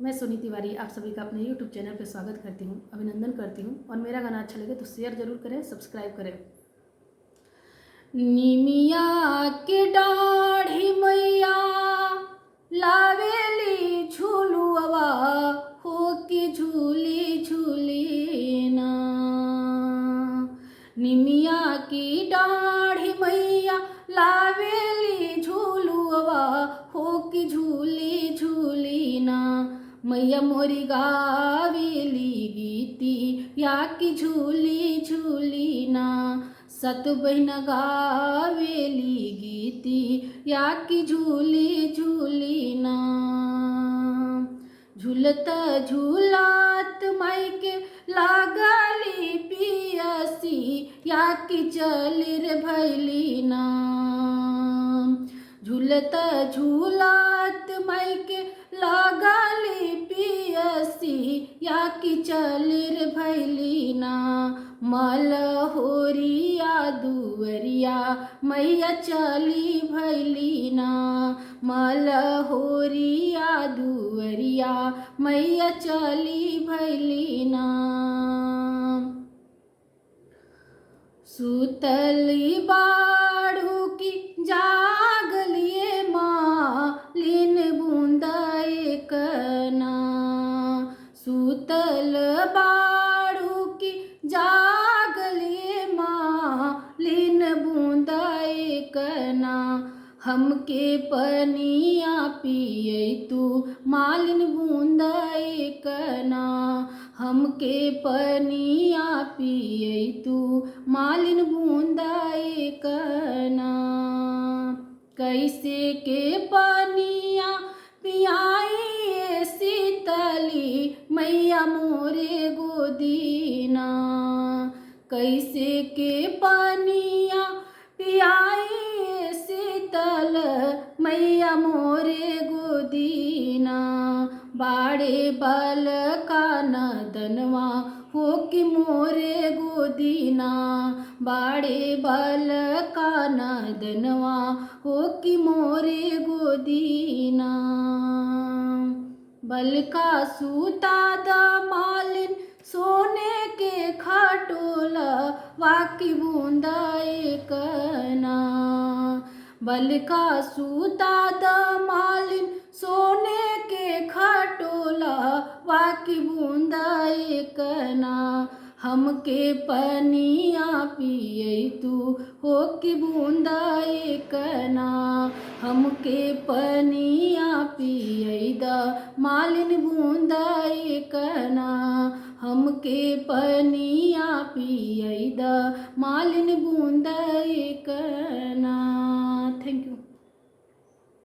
मैं सुनी तिवारी आप सभी का अपने YouTube चैनल पे स्वागत करती हूँ, अभिनंदन करती हूँ। और मेरा गाना अच्छा लगे तो शेयर जरूर करें, सब्सक्राइब करें। निमिया के डाढ़ी मैया लावेली झूलुआ हो के झूली झूली ना। निमिया की डाढ़ी मैया लावेली झूलुआ हो के झूली झूली ना। मैया मोरी गावेली गीती या की झूली झूली ना। सत बहन गावेली गीती या की झूली झूली ना। झूलत झूलत मायके लागली पियसी या की चलिर भैली ना। झूलत झूलत मायके लागली पियसी या की चलिर भैली ना। मलहोरिया दुवरिया मैया चली भैली ना। मलहोरिया दुवरिया मैया चली भैली ना। सुतली बाड़ू की जागलिए मालिन बूंदा एक ना। सुतल बाड़ू की जागलिए मालिन बूंदा एक ना। हमके पनिया पिए तू मालिन बूंदा एक ना। हमके पनिया पिए तू मालिन बूंदा एक ना। कैसे के पनिया पियाई शीतली मैया मोरे गोदीना। कैसे के पनिया पियाई शीतल मैया मोरे गोदीना। बाड़े बल का नदनवा हो कि मोरे गोदीना। बाड़े बल का नदनवा हो कि मोरे गोदीना। बल का सूता द मालिन सोने के खटोला वाकी बूंदा एक ना। बल का सूता द मालिन सोने के खटोला वाकी बूंदा एक ना। हमके पनिया पिए तू हो कि बूंदा एक ना। हमके पनिया पिए द मालिन बूंदा एक ना। हमके पनिया पिए द मालिन बूंदा एक